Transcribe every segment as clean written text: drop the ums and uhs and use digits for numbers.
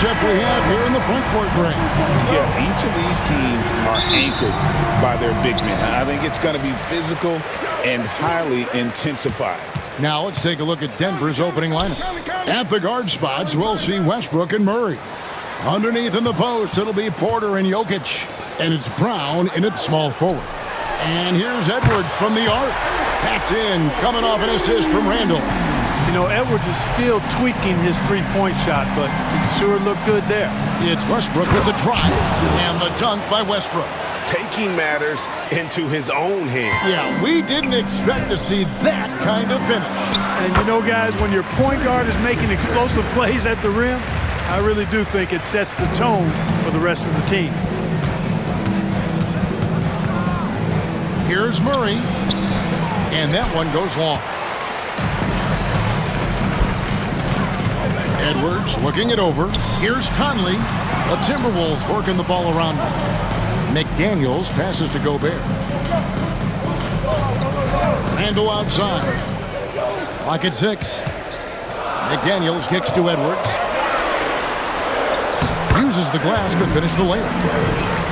matchup we have here in the front court break. Yeah, each of these teams are anchored by their big men. I think it's going to be physical and highly intensified. Now let's take a look at Denver's opening lineup. At the guard spots, we'll see Westbrook and Murray. Underneath in the post, it'll be Porter and Jokic. And it's Brown in at small forward. And here's Edwards from the arc. That's in, coming off an assist from Randall. You know, Edwards is still tweaking his three-point shot, but he sure looked good there. It's Westbrook with the drive and the dunk by Westbrook. Taking matters into his own hands. Yeah, we didn't expect to see that kind of finish. And you know, guys, when your point guard is making explosive plays at the rim, I really do think it sets the tone for the rest of the team. Here's Murray. And that one goes long. Edwards looking it over. Here's Conley. The Timberwolves working the ball around now. McDaniels passes to Gobert. Randall outside. Clock at 6. McDaniels kicks to Edwards. Uses the glass to finish the layup.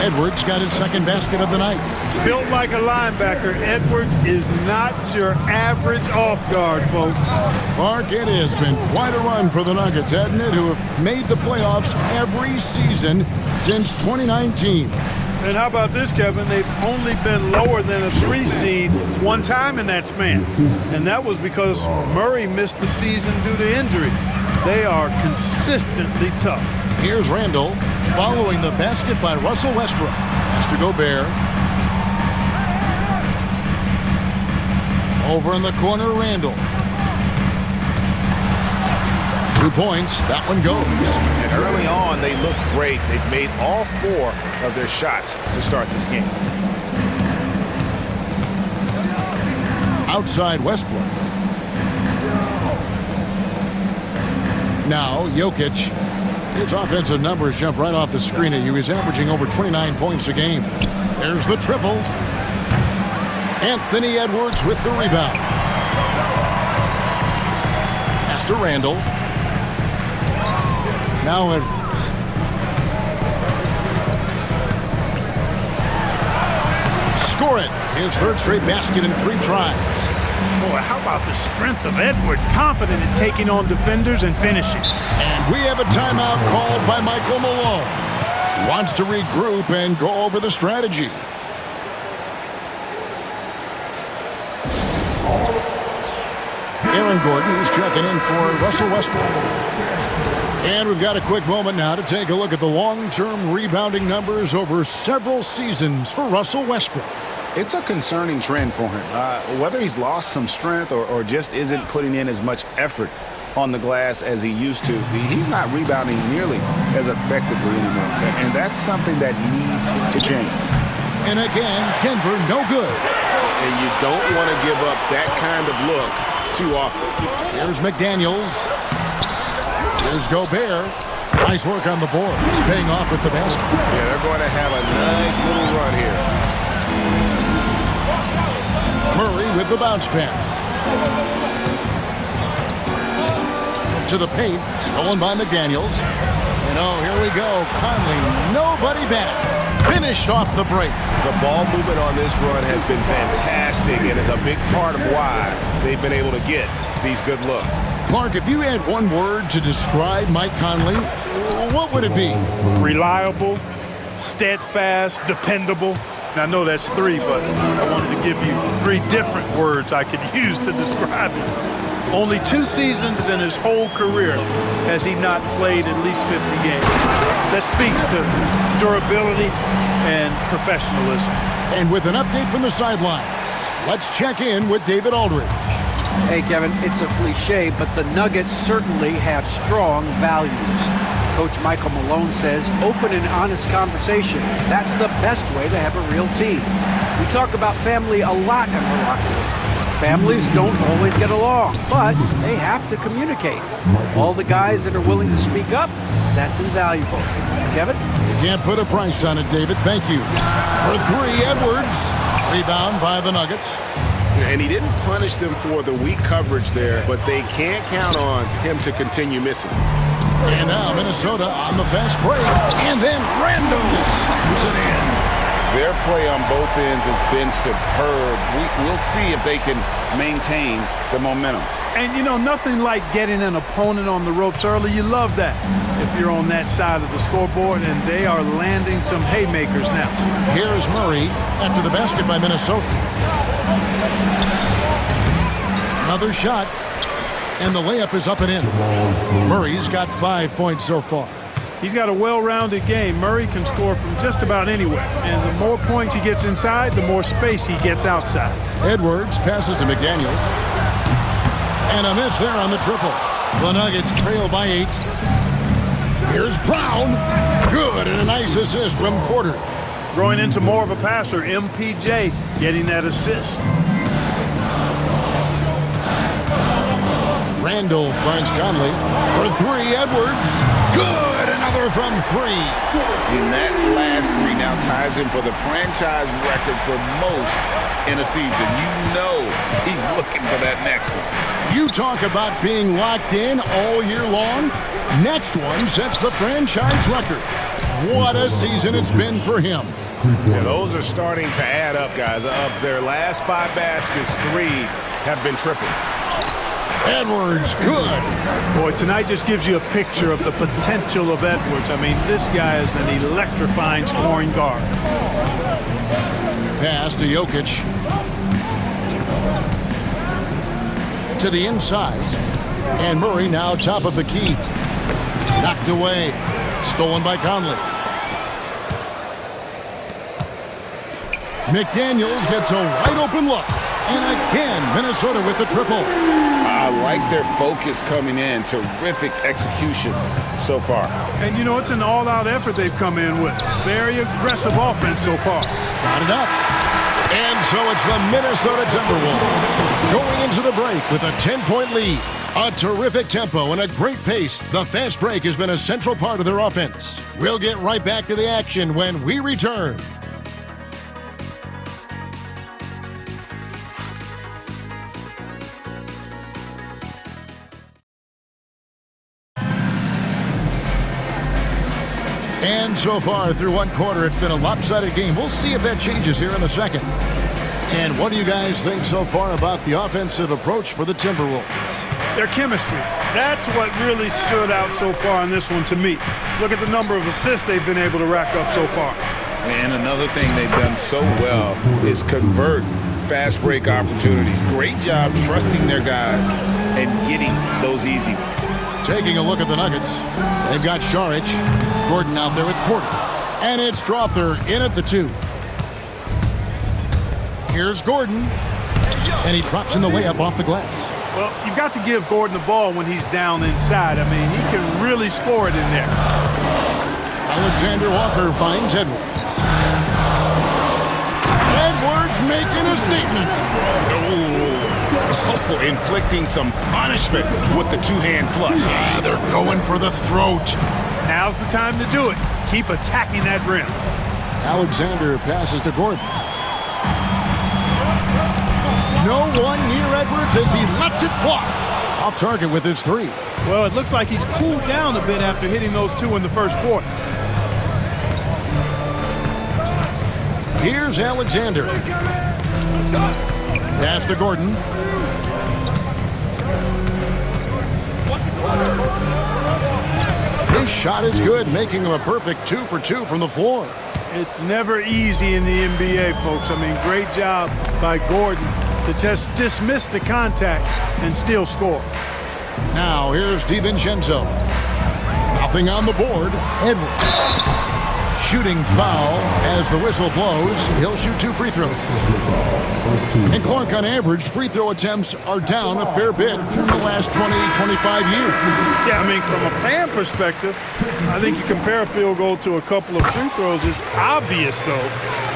Edwards got his second basket of the night. Built like a linebacker, Edwards is not your average off guard, folks. Clark, it has been quite a run for the Nuggets, hasn't it, who have made the playoffs every season since 2019. And how about this, Kevin? They've only been lower than a 3 seed one time in that span. And that was because Murray missed the season due to injury. They are consistently tough. Here's Randall following the basket by Russell Westbrook. Pass to Gobert. Over in the corner, Randall. 2 points. That one goes. And early on, they look great. They've made all 4 of their shots to start this game. Outside Westbrook. Now Jokic. His offensive numbers jump right off the screen at you. He's averaging over 29 points a game. There's the triple. Anthony Edwards with the rebound. Pass to Randall. Now Edwards. Score it. His third straight basket in 3 tries. Boy, how about the strength of Edwards? Confident in taking on defenders and finishing. And we have a timeout called by Michael Malone. He wants to regroup and go over the strategy. Aaron Gordon is checking in for Russell Westbrook. And we've got a quick moment now to take a look at the long-term rebounding numbers over several seasons for Russell Westbrook. It's a concerning trend for him. Whether he's lost some strength or just isn't putting in as much effort on the glass as he used to, he's not rebounding nearly as effectively anymore. And that's something that needs to change. And again, Denver no good. And you don't want to give up that kind of look too often. Here's McDaniels. Here's Gobert. Nice work on the board. He's paying off with the basket. Yeah, they're going to have a nice little run here. Murray with the bounce pass. To the paint. Stolen by McDaniels. And oh, here we go. Conley, nobody back. Finished off the break. The ball movement on this run has been fantastic and is a big part of why they've been able to get these good looks. Clark, if you had one word to describe Mike Conley, what would it be? Reliable, steadfast, dependable. Now, I know that's 3, but I wanted to give you 3 different words I could use to describe it. Only 2 seasons in his whole career has he not played at least 50 games. That speaks to durability and professionalism. And with an update from the sidelines, let's check in with David Aldridge. Hey, Kevin, it's a cliche, but the Nuggets certainly have strong values. Coach Michael Malone says open and honest conversation. That's the best way to have a real team. We talk about family a lot in Morocco. Families don't always get along, but they have to communicate. All the guys that are willing to speak up, that's invaluable. Kevin? You can't put a price on it, David. Thank you. For 3, Edwards. Rebound by the Nuggets. And he didn't punish them for the weak coverage there, but they can't count on him to continue missing. And now Minnesota on the fast break. And then Randall slams it in. Their play on both ends has been superb. We'll see if they can maintain the momentum. And, you know, nothing like getting an opponent on the ropes early. You love that if you're on that side of the scoreboard, and they are landing some haymakers now. Here's Murray after the basket by Minnesota. Another shot, and the layup is up and in. Murray's got 5 points so far. He's got a well-rounded game. Murray can score from just about anywhere. And the more points he gets inside, the more space he gets outside. Edwards passes to McDaniels. And a miss there on the triple. The Nuggets trail by 8. Here's Brown. Good, and a nice assist from Porter. Growing into more of a passer, MPJ getting that assist. Randall finds Conley for 3. Edwards. Good, another from 3. And that last 3 now ties him for the franchise record for most in a season. You know he's looking for that next one. You talk about being locked in all year long. Next one sets the franchise record. What a season it's been for him. Yeah, those are starting to add up, guys. Of their last 5 baskets, 3 have been triples. Edwards, good. Boy, tonight just gives you a picture of the potential of Edwards. I mean, this guy is an electrifying scoring guard. Pass to Jokic. To the inside. And Murray now top of the key. Knocked away. Stolen by Conley. McDaniels gets a wide open look. And again, Minnesota with the triple. I like their focus coming in. Terrific execution so far. And, you know, it's an all-out effort they've come in with. Very aggressive offense so far. Got it up. And so it's the Minnesota Timberwolves going into the break with a 10-point lead. A terrific tempo and a great pace. The fast break has been a central part of their offense. We'll get right back to the action when we return. And so far through one quarter, it's been a lopsided game. We'll see if that changes here in the second. And what do you guys think so far about the offensive approach for the Timberwolves? Their chemistry. That's what really stood out so far in this one to me. Look at the number of assists they've been able to rack up so far. And another thing they've done so well is convert fast break opportunities. Great job trusting their guys and getting those easy ones. Taking a look at the Nuggets, they've got Šarić, Gordon out there with Porter. And it's Strawther in at the 2. Here's Gordon, and he drops in the layup off the glass. Well, you've got to give Gordon the ball when he's down inside. I mean, he can really score it in there. Alexander Walker finds Edwards. Edwards making a statement. Oh, inflicting some punishment with the 2-hand flush. They're going for the throat. Now's the time to do it. Keep attacking that rim. Alexander passes to Gordon. No one near Edwards as he lets it fly. Off target with his 3. Well, it looks like he's cooled down a bit after hitting those 2 in the first quarter. Here's Alexander. Pass to Gordon. His shot is good, making him a perfect 2 for 2 from the floor. It's never easy in the NBA, folks. I mean, great job by Gordon to just dismiss the contact and still score. Now here's DiVincenzo. Nothing on the board. Edwards. Shooting foul as the whistle blows. He'll shoot 2 free throws. And Clark, on average, free throw attempts are down a fair bit from the last 20, 25 years. Yeah, I mean, from a fan perspective, I think you compare a field goal to a couple of free throws. It's obvious, though,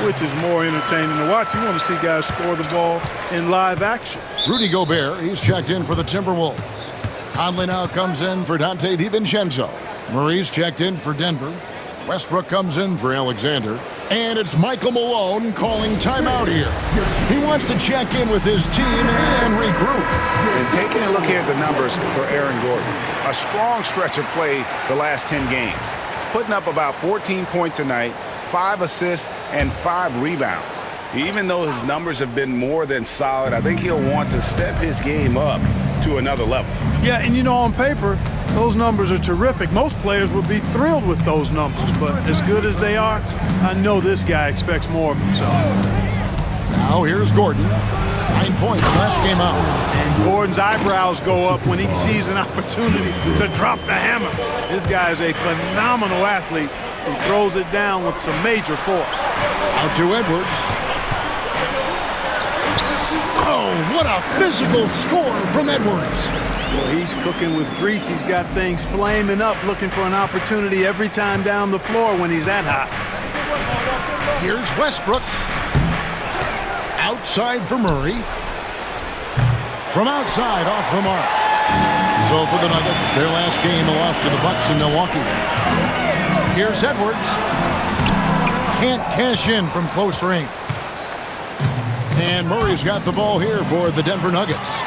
which is more entertaining to watch. You want to see guys score the ball in live action. Rudy Gobert, he's checked in for the Timberwolves. Conley now comes in for Donte DiVincenzo. Murray's checked in for Denver. Westbrook comes in for Alexander. And it's Michael Malone calling timeout here. He wants to check in with his team and regroup. And taking a look at the numbers for Aaron Gordon. A strong stretch of play the last 10 games. He's putting up about 14 points a night, 5 assists, and 5 rebounds. Even though his numbers have been more than solid, I think he'll want to step his game up to another level. Yeah, and you know, on paper, those numbers are terrific. Most players would be thrilled with those numbers, but as good as they are, I know this guy expects more of himself. Now here's Gordon. 9 points last game out. And Gordon's eyebrows go up when he sees an opportunity to drop the hammer. This guy is a phenomenal athlete who throws it down with some major force. Out to Edwards. Oh, what a physical score from Edwards. Well, he's cooking with grease. He's got things flaming up, looking for an opportunity every time down the floor when he's that hot. Here's Westbrook. Outside for Murray. From outside, off the mark. So for the Nuggets, their last game, a loss to the Bucks in Milwaukee. Here's Edwards. Can't cash in from close range. And Murray's got the ball here for the Denver Nuggets.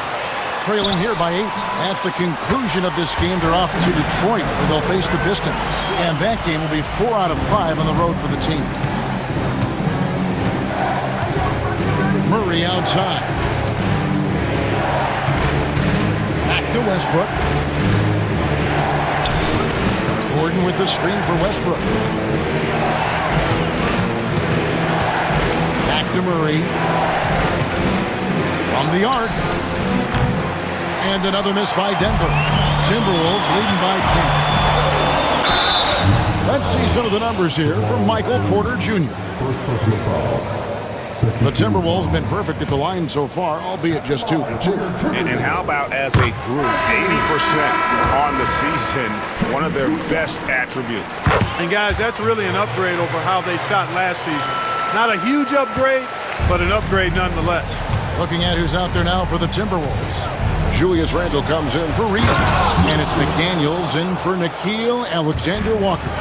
Trailing here by 8. At the conclusion of this game, they're off to Detroit, where they'll face the Pistons. And that game will be 4 out of 5 on the road for the team. Murray outside. Back to Westbrook. Gordon with the screen for Westbrook. Back to Murray. From the arc. And another miss by Denver. Timberwolves leading by 10. Let's see some of the numbers here from Michael Porter Jr. The Timberwolves have been perfect at the line so far, albeit just 2 for 2. And how about as a group, 80% on the season, one of their best attributes. And guys, that's really an upgrade over how they shot last season. Not a huge upgrade, but an upgrade nonetheless. Looking at who's out there now for the Timberwolves. Julius Randle comes in for Reed. And it's McDaniels in for Nickeil Alexander-Walker.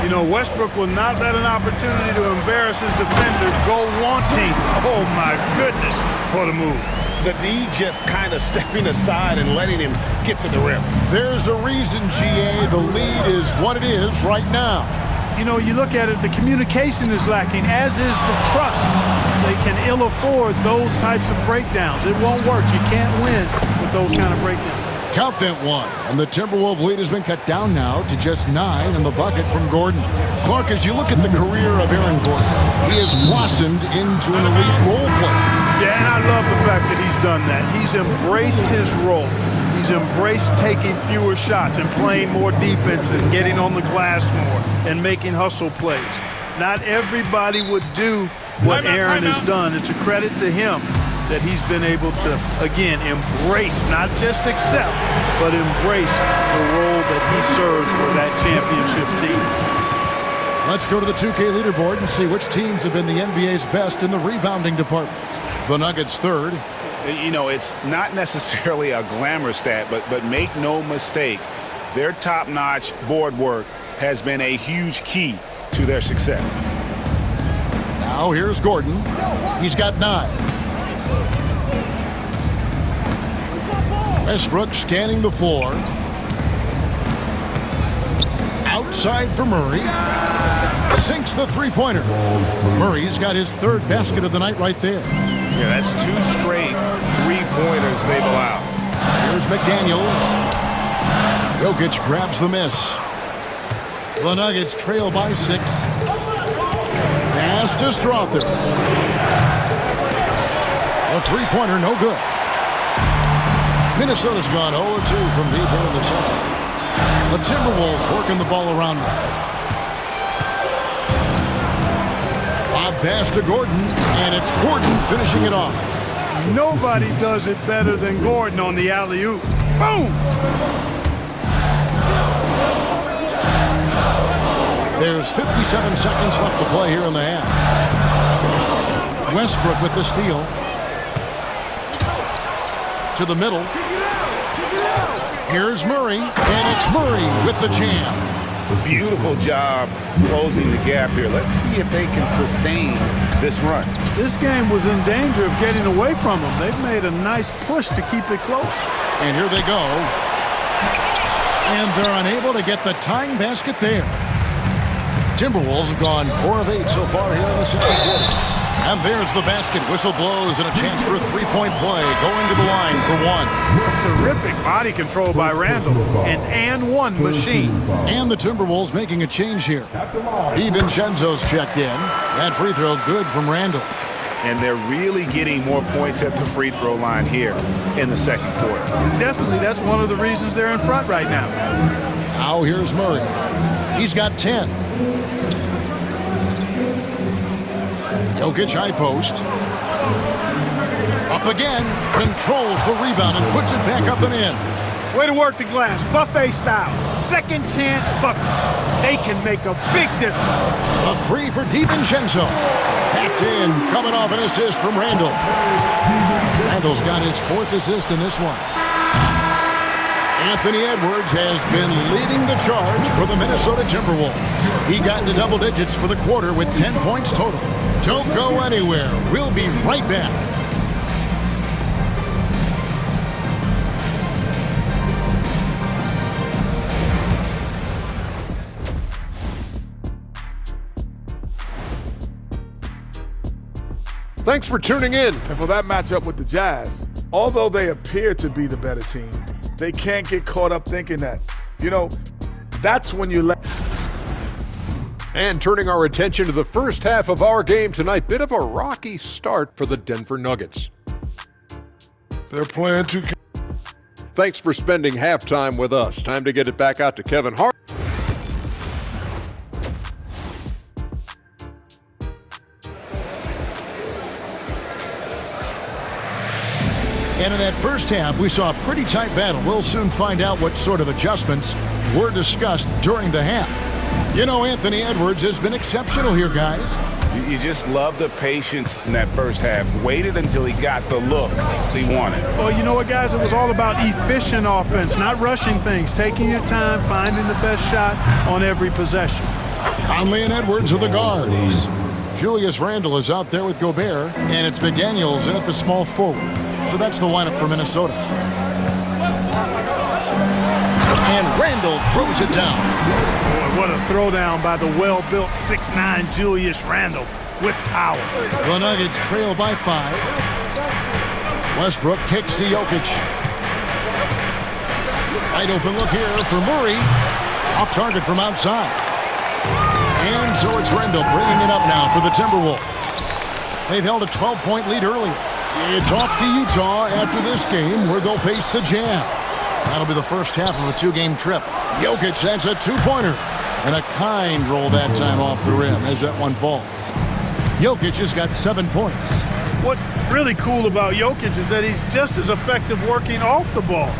You know, Westbrook will not let an opportunity to embarrass his defender go wanting. Oh, my goodness, what a move. The D just kind of stepping aside and letting him get to the rim. There's a reason, GA, the lead is what it is right now. You know, you look at it, the communication is lacking, as is the trust. They can ill afford those types of breakdowns. It won't work. You can't win with those kind of breakdowns. Count that one, and the Timberwolves lead has been cut down now to just 9 in the bucket from Gordon. Clark, as you look at the career of Aaron Gordon, he has blossomed into an elite role player. Yeah, and I love the fact that he's done that. He's embraced his role. He's embraced taking fewer shots and playing more defense and getting on the glass more and making hustle plays. Not everybody would do what Aaron has done. It's a credit to him that he's been able to, again, embrace, not just accept, but embrace the role that he serves for that championship team. Let's go to the 2K leaderboard and see which teams have been the NBA's best in the rebounding department. The Nuggets third. You know, it's not necessarily a glamour stat, but make no mistake, their top-notch board work has been a huge key to their success. Now here's Gordon. He's got 9. Westbrook scanning the floor. Outside for Murray. Sinks the three-pointer. Murray's got his 3rd basket of the night right there. Yeah, that's 2 straight three-pointers they've allowed. Here's McDaniels. Jokic grabs the miss. The Nuggets trail by 6. Pass to Strother. A three-pointer, no good. Minnesota's gone 0-2 from deep here in the second. The Timberwolves working the ball around now. Lob pass to Gordon, and it's Gordon finishing it off. Nobody does it better than Gordon on the alley-oop. Boom! There's 57 seconds left to play here in the half. Westbrook with the steal. To the middle. Here's Murray, and it's Murray with the jam. Beautiful job closing the gap here. Let's see if they can sustain this run. This game was in danger of getting away from them. They've made a nice push to keep it close. And here they go. And they're unable to get the tying basket there. Timberwolves have gone 4 of 8 so far here in the second quarter. And there's the basket. Whistle blows and a chance for a three-point play. Going to the line for one. Terrific body control by Randall. An and one machine. And the Timberwolves making a change here. DiVincenzo's checked in. That free throw good from Randall. And they're really getting more points at the free throw line here in the second quarter. Definitely, that's one of the reasons they're in front right now. Now here's Murray. He's got 10. Jokic high post. Up again. Controls the rebound and puts it back up and in. Way to work the glass, buffet style. Second chance bucket. They can make a big difference. A three for DiVincenzo. That's in, coming off an assist from Randall. Randall's got his 4th assist in this one. Anthony Edwards has been leading the charge for the Minnesota Timberwolves. He got into double digits for the quarter with 10 points total. Don't go anywhere. We'll be right back. Thanks for tuning in. And for that matchup with the Jazz, although they appear to be the better team, they can't get caught up thinking that. That's when you let. And turning our attention to the first half of our game tonight, bit of a rocky start for the Denver Nuggets. They're playing 2K. Thanks for spending halftime with us. Time to get it back out to Kevin Hart. And in that first half, we saw a pretty tight battle. We'll soon find out what sort of adjustments were discussed during the half. Anthony Edwards has been exceptional here, guys. You just love the patience in that first half. Waited until he got the look he wanted. Well, you know what, guys? It was all about efficient offense, not rushing things, taking your time, finding the best shot on every possession. Conley and Edwards are the guards. Julius Randle is out there with Gobert, and it's McDaniels in at the small forward. So that's the lineup for Minnesota. And Randle throws it down. Boy, what a throwdown by the well-built 6'9" Julius Randle with power. The Nuggets trail by 5. Westbrook kicks to Jokic. Wide open look here for Murray. Off target from outside. And so it's Randle bringing it up now for the Timberwolves. They've held a 12-point lead earlier. It's off to Utah after this game where they'll face the Jazz. That'll be the first half of a 2-game trip. Jokic has a 2-pointer. And a kind roll that time off the rim as that one falls. Jokic has got 7 points. What's really cool about Jokic is that he's just as effective working off the ball.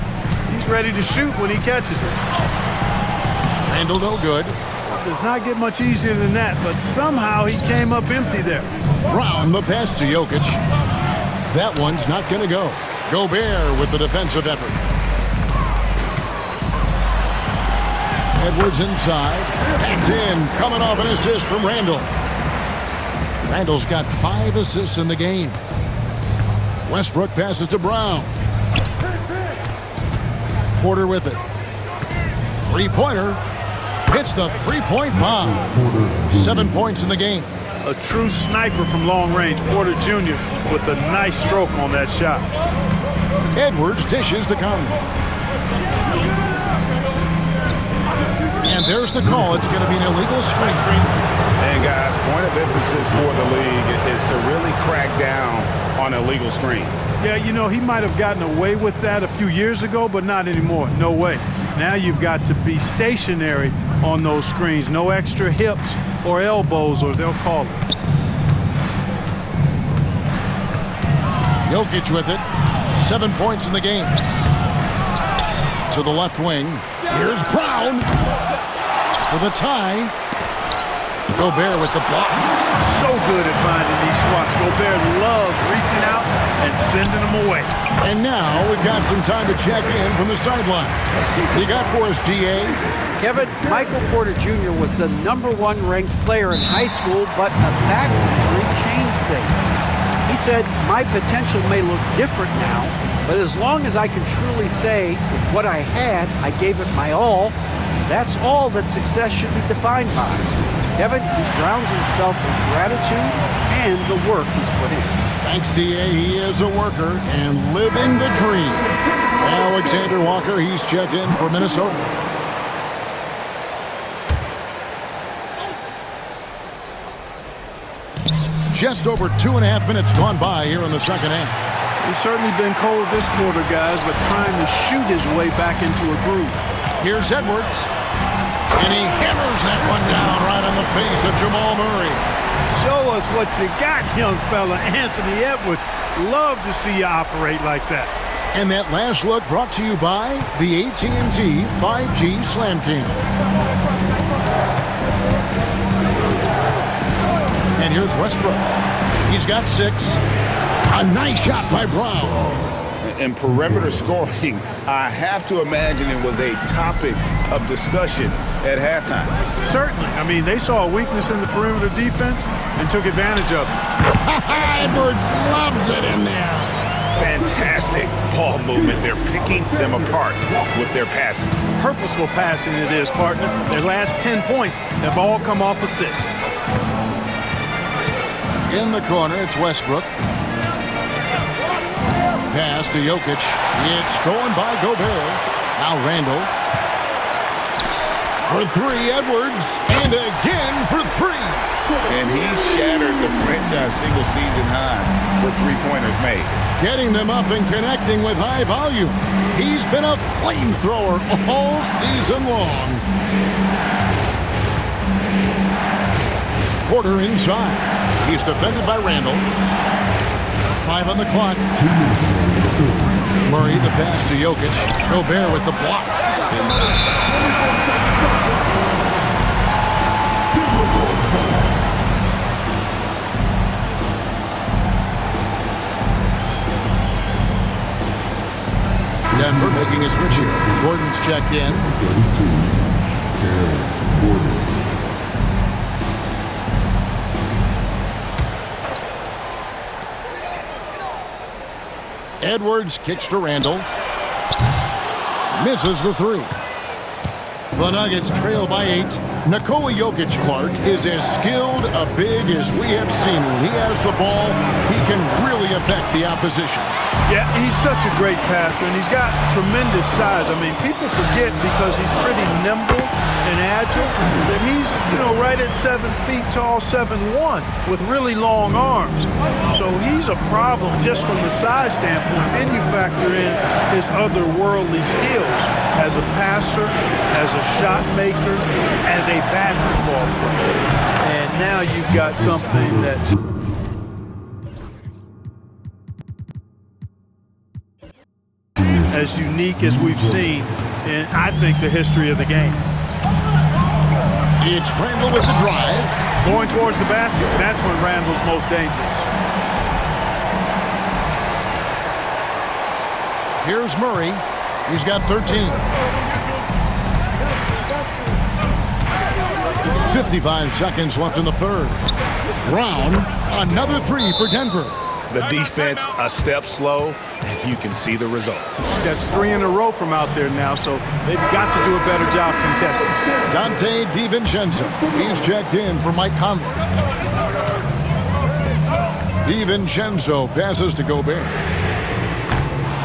He's ready to shoot when he catches it. Randle no good. Does not get much easier than that, but somehow he came up empty there. Brown the pass to Jokic. That one's not going to go. Gobert with the defensive effort. Edwards inside. Hands in. Coming off an assist from Randle. Randle's got 5 assists in the game. Westbrook passes to Brown. Porter with it. 3-pointer. Hits the 3-point bomb. 7 points in the game. A true sniper from long range, Porter Jr. with a nice stroke on that shot. Edwards dishes to Conley. And there's the call. It's going to be an illegal screen. And guys, point of emphasis for the league is to really crack down on illegal screens. Yeah, he might have gotten away with that a few years ago, but not anymore. No way. Now you've got to be stationary on those screens. No extra hips or elbows, or they'll call it. Jokic with it. 7 points in the game. To the left wing. Here's Brown for the tie. Gobert with the block. So good at finding these spots. Gobert loves reaching out and and sending them away. And now we've got some time to check in from the sideline. You got for us, DA? Kevin, Michael Porter Jr. was the #1 ranked player in high school, but a back injury changed things. He said, "My potential may look different now, but as long as I can truly say with what I had, I gave it my all, that's all that success should be defined by." Kevin, he grounds himself in gratitude and the work he's put in. Thanks, DA. He is a worker and living the dream. Alexander Walker, he's checked in for Minnesota. Just over 2.5 minutes gone by here in the second half. He's certainly been cold this quarter, guys, but trying to shoot his way back into a groove. Here's Edwards. And he hammers that one down right on the face of Jamal Murray. Show us what you got, young fella. Anthony Edwards. Love to see you operate like that. And that last look brought to you by the AT&T 5G Slam King. And here's Westbrook. He's got 6. A nice shot by Brown. And perimeter scoring, I have to imagine it was a topic of discussion at halftime. Certainly. I mean, they saw a weakness in the perimeter defense and took advantage of it. Edwards loves it in there. Fantastic ball movement. They're picking them apart with their passing. Purposeful passing it is, partner. Their last 10 points have all come off assists. In the corner, it's Westbrook. Pass to Jokic. It's stolen by Gobert. Now Randall. For 3, Edwards. And again for 3. And he shattered the franchise single-season high for three-pointers made. Getting them up and connecting with high volume. He's been a flamethrower all season long. Porter inside. He's defended by Randall. 5 on the clock. Murray, the pass to Jokic. Gobert with the block. Denver making a switch here. Gordon's checked in. Edwards kicks to Randall. Misses the 3. The Nuggets trail by 8. Nikola Jokic, Clark, is as skilled a big as we have seen. When he has the ball, he can really affect the opposition. Yeah, he's such a great passer, and he's got tremendous size. I mean, people forget because he's pretty nimble and agile that he's, right at 7 feet tall, 7'1", with really long arms. So he's a problem just from the size standpoint. Then you factor in his otherworldly skills as a passer, as a shot maker, as a basketball player. And now you've got something that's as unique as we've seen in, I think, the history of the game. It's Randall with the drive. Going towards the basket, that's when Randall's most dangerous. Here's Murray. He's got 13. 55 seconds left in the third. Brown, another 3 for Denver. The defense a step slow, and you can see the results. That's 3 in a row from out there now, so they've got to do a better job contesting. Dante DiVincenzo. He's checked in for Mike Conley. DiVincenzo passes to Gobert.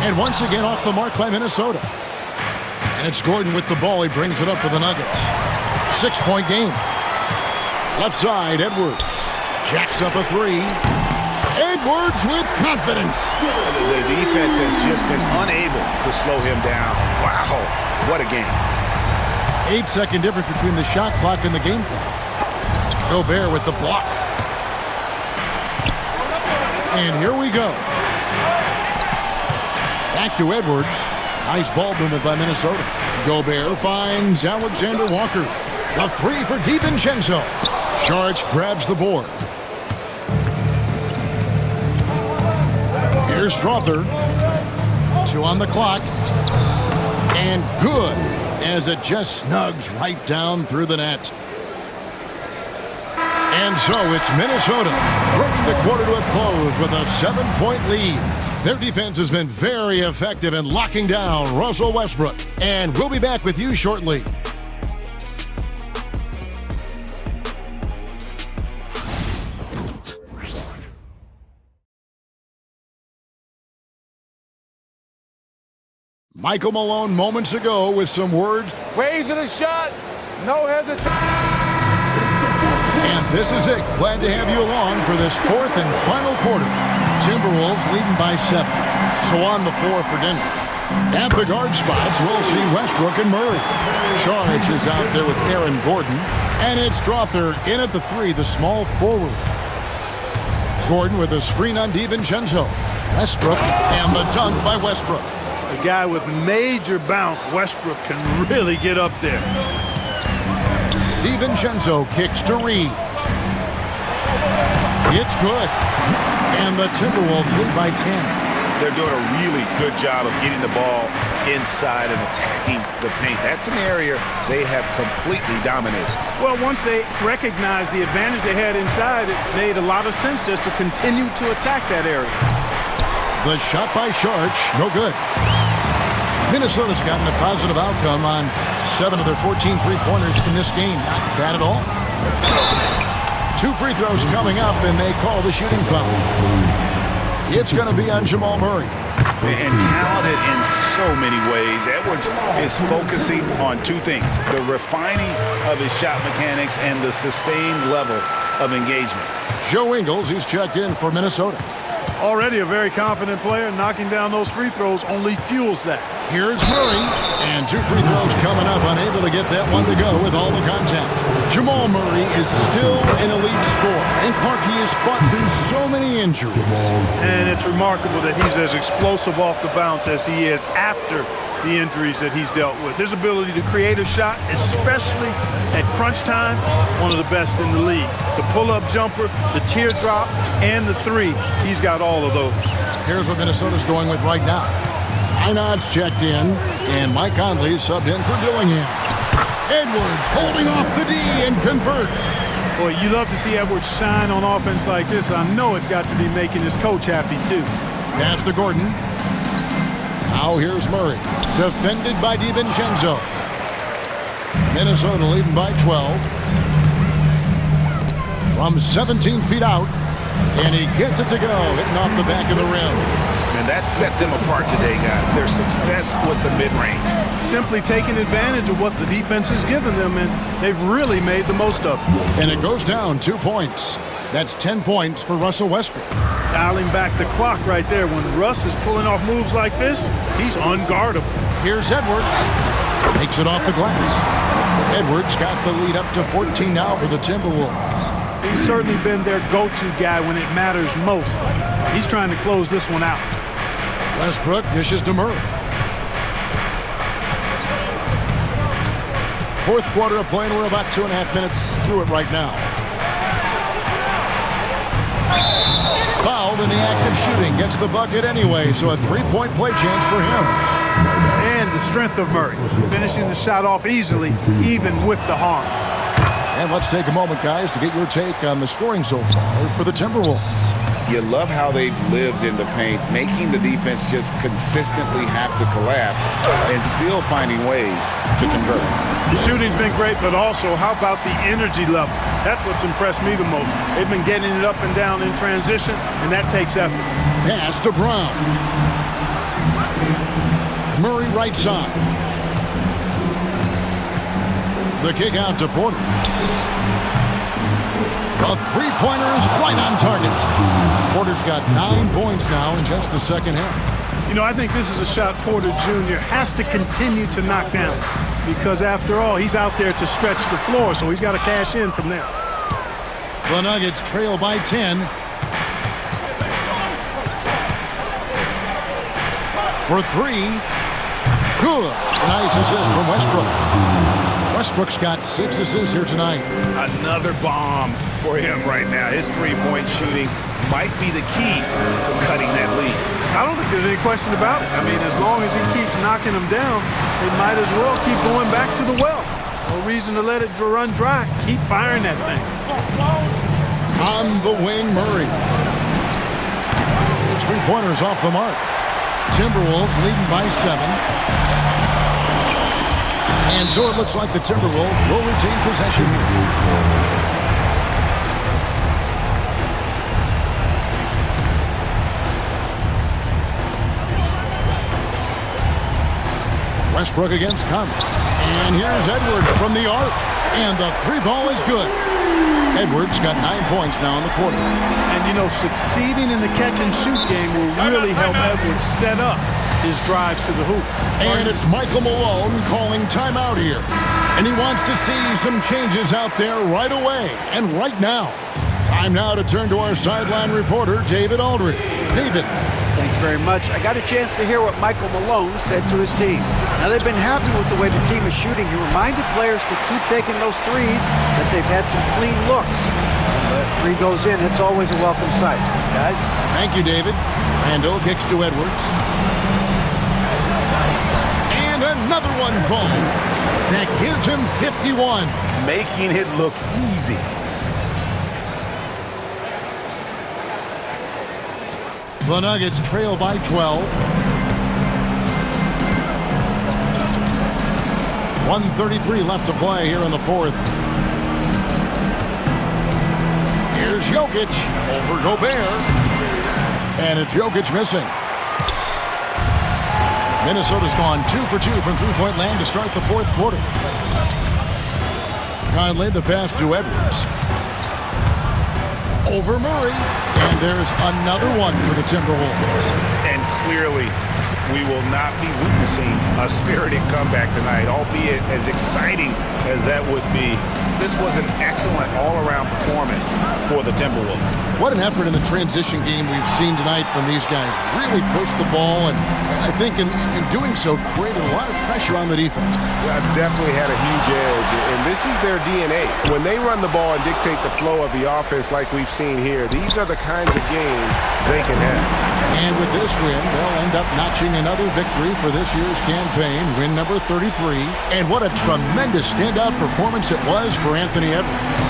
And once again off the mark by Minnesota. And it's Gordon with the ball. He brings it up for the Nuggets. 6-point game. Left side, Edwards. Jacks up a 3. Edwards with confidence. The defense has just been unable to slow him down. Wow, what a game. 8-second difference between the shot clock and the game clock. Gobert with the block. And here we go. Back to Edwards. Nice ball movement by Minnesota. Gobert finds Alexander Walker. A 3 for DiVincenzo. Saric grabs the board. Here's Here's Strother. 2 on the clock. And good, as it just snugs right down through the net. And so it's Minnesota bringing the quarter to a close with a 7-point lead. Their defense has been very effective in locking down Russell Westbrook. And we'll be back with you shortly. Michael Malone moments ago with some words. Raising a shot, no hesitation. And this is it. Glad to have you along for this 4th and final quarter. Timberwolves leading by 7. So on the floor for Denver. At the guard spots, we'll see Westbrook and Murray. Saric is out there with Aaron Gordon. And it's Strother in at the 3, the small forward. Gordon with a screen on DiVincenzo. Westbrook and the dunk by Westbrook. A guy with major bounce, Westbrook, can really get up there. DiVincenzo kicks to Reed. It's good. And the Timberwolves lead by 10. They're doing a really good job of getting the ball inside and attacking the paint. That's an area they have completely dominated. Well, once they recognized the advantage they had inside, it made a lot of sense just to continue to attack that area. The shot by Saric, no good. Minnesota's gotten a positive outcome on 7 of their 14 three-pointers in this game. Not bad at all. 2 free throws coming up, and they call the shooting foul. It's going to be on Jamal Murray. And talented in so many ways. Edwards is focusing on 2 things: the refining of his shot mechanics and the sustained level of engagement. Joe Ingles, he's checked in for Minnesota. Already a very confident player. Knocking down those free throws only fuels that. Here's Murray, and 2 free throws coming up, unable to get that one to go with all the contact. Jamal Murray is still an elite scorer, and Clark, he has fought through so many injuries. And it's remarkable that he's as explosive off the bounce as he is after the injuries that he's dealt with. His ability to create a shot, especially at crunch time, one of the best in the league. The pull-up jumper, the teardrop, and the 3, he's got all of those. Here's what Minnesota's going with right now. Einod's checked in, and Mike Conley subbed in for Dillingham. Edwards holding off the D and converts. Boy, you love to see Edwards shine on offense like this. I know it's got to be making his coach happy, too. Pass to Gordon. Now here's Murray, defended by DiVincenzo. Minnesota leading by 12. From 17 feet out, and he gets it to go, hitting off the back of the rim. And that set them apart today, guys. Their success with the mid-range. Simply taking advantage of what the defense has given them, and they've really made the most of it. And it goes down 2 points. That's 10 points for Russell Westbrook. Dialing back the clock right there. When Russ is pulling off moves like this, he's unguardable. Here's Edwards. Takes it off the glass. Edwards got the lead up to 14 now for the Timberwolves. He's certainly been their go-to guy when it matters most. He's trying to close this one out. Westbrook dishes to Murray. 4th quarter of play, and we're about 2.5 minutes through it right now. Fouled in the act of shooting. Gets the bucket anyway, so a 3-point play chance for him. And the strength of Murray, finishing the shot off easily, even with the harm. And let's take a moment, guys, to get your take on the scoring so far for the Timberwolves. You love how they've lived in the paint, making the defense just consistently have to collapse and still finding ways to convert. The shooting's been great, but also how about the energy level? That's what's impressed me the most. They've been getting it up and down in transition, and that takes effort. Pass to Brown. Murray right side. The kick out to Porter. The 3-pointer is right on target. Porter's got 9 points now in just the second half. You know, I think this is a shot Porter Jr. has to continue to knock down because, after all, he's out there to stretch the floor, so he's got to cash in from there. The Nuggets trail by 10. For 3. Good. Nice assist from Westbrook. Westbrook's got 6 assists here tonight. Another bomb for him right now. His 3-point shooting might be the key to cutting that lead. I Any question about it. I mean, as long as he keeps knocking them down, they might as well keep going back to the well. No reason to let it run dry. Keep firing that thing. On the wing, Murray. His three-pointers off the mark. Timberwolves leading by 7. And so it looks like the Timberwolves will retain possession here. Westbrook against Conley. And here's Edwards from the arc. And the three ball is good. Edwards got 9 points now in the quarter. And, you know, succeeding in the catch-and-shoot game will really help Edwards set up his drives to the hoop. And it's Michael Malone calling timeout here. And he wants to see some changes out there right away and right now. Time now to turn to our sideline reporter, David Aldridge. David. Thanks very much. I got a chance to hear what Michael Malone said to his team. Now, they've been happy with the way the team is shooting. He reminded players to keep taking those threes, that they've had some clean looks. When the three goes in, it's always a welcome sight. Guys? Thank you, David. Randall kicks to Edwards. And another one falls. That gives him 51. Making it look easy. The Nuggets trail by 12. 1:33 left to play here in the fourth. Here's Jokic over Gobert. And it's Jokic missing. Minnesota's gone 2 for 2 from three-point land to start the fourth quarter. Conley the pass to Edwards. Over Murray. And there's another one for the Timberwolves. And clearly, we will not be witnessing a spirited comeback tonight, albeit as exciting as that would be. This was an excellent all-around performance for the Timberwolves. What an effort in the transition game we've seen tonight from these guys. Really pushed the ball, and I think in doing so created a lot of pressure on the defense. Yeah, definitely had a huge edge, and this is their DNA. When they run the ball and dictate the flow of the offense like we've seen here, these are the kinds of games they can have. And with this win, they'll end up notching another victory for this year's campaign, win number 33. And what a tremendous standout performance it was for Anthony Edwards.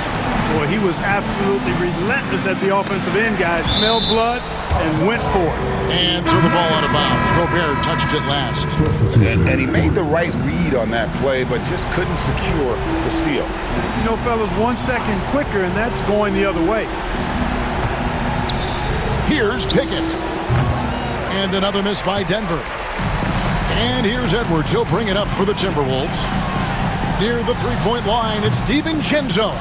Boy, he was absolutely relentless at the offensive end, guys. Smelled blood and went for it. And so the ball out of bounds. Gobert touched it last. And he made the right read on that play, but just couldn't secure the steal. You know, fellas, 1 second quicker, and that's going the other way. Here's Pickett. And another miss by Denver. And here's Edwards. He'll bring it up for the Timberwolves. Near the three-point line, it's DiVincenzo.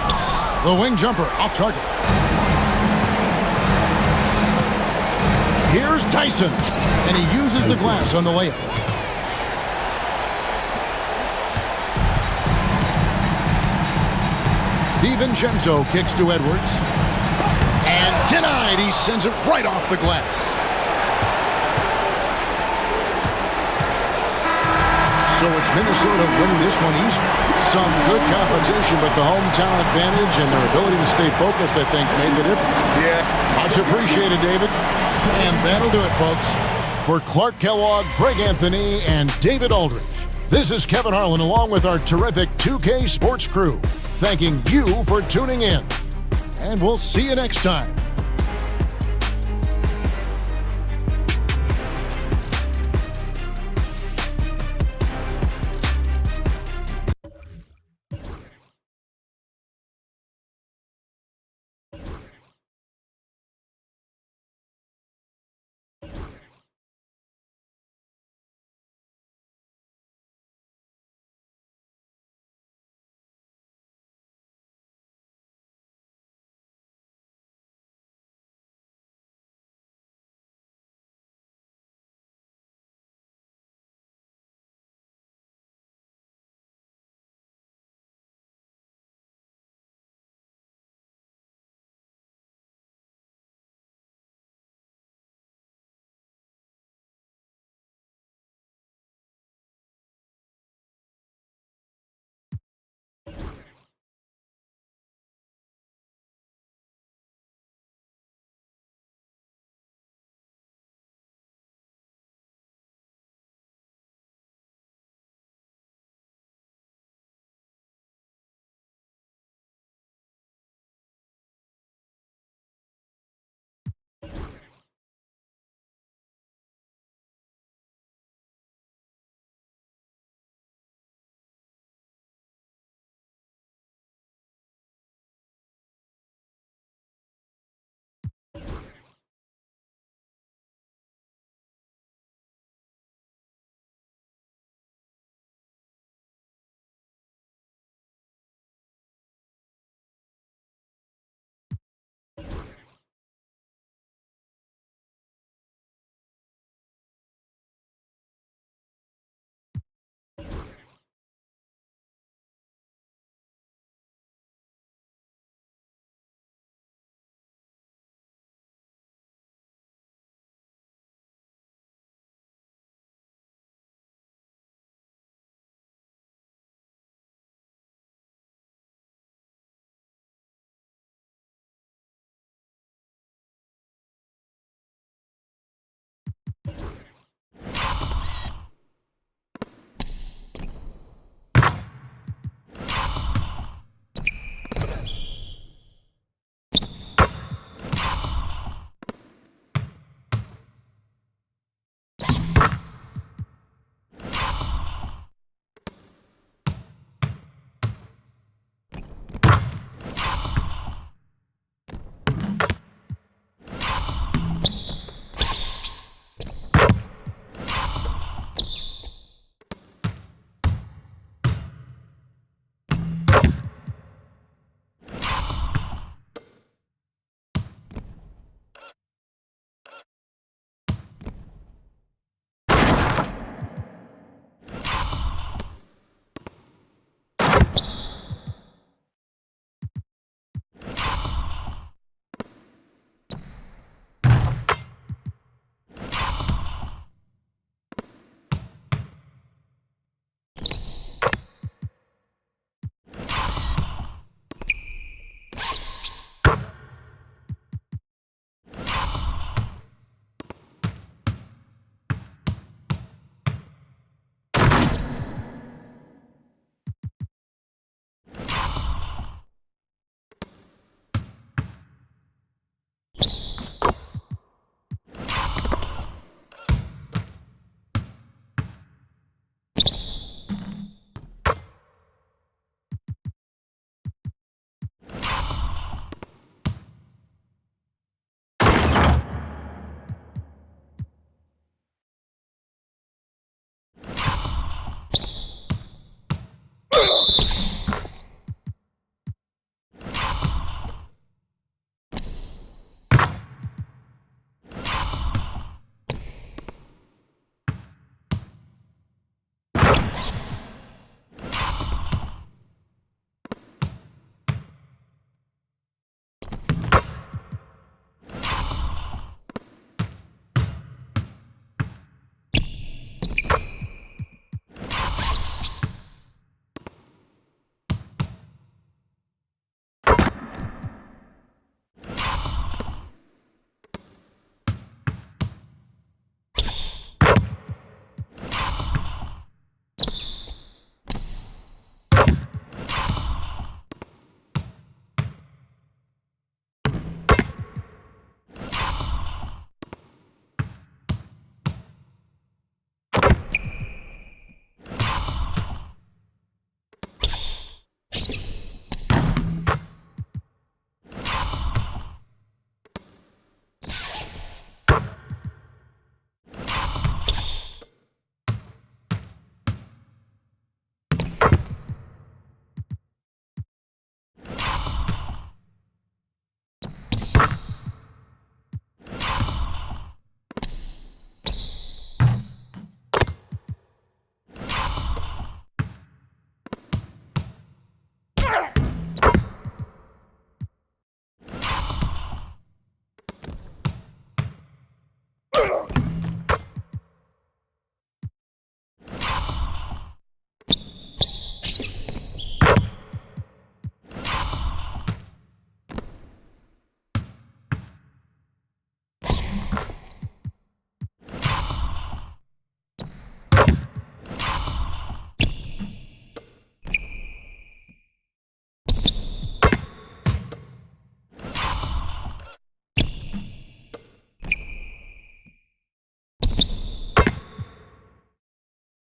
The wing jumper off target. Here's Tyson. And he uses the glass on the layup. DiVincenzo kicks to Edwards. And denied. He sends it right off the glass. So it's Minnesota winning this one easily. Some good competition, but the hometown advantage and their ability to stay focused, I think, made the difference. Yeah. Much appreciated, David. And that'll do it, folks. For Clark Kellogg, Greg Anthony, and David Aldridge, this is Kevin Harlan along with our terrific 2K Sports crew, thanking you for tuning in. And we'll see you next time.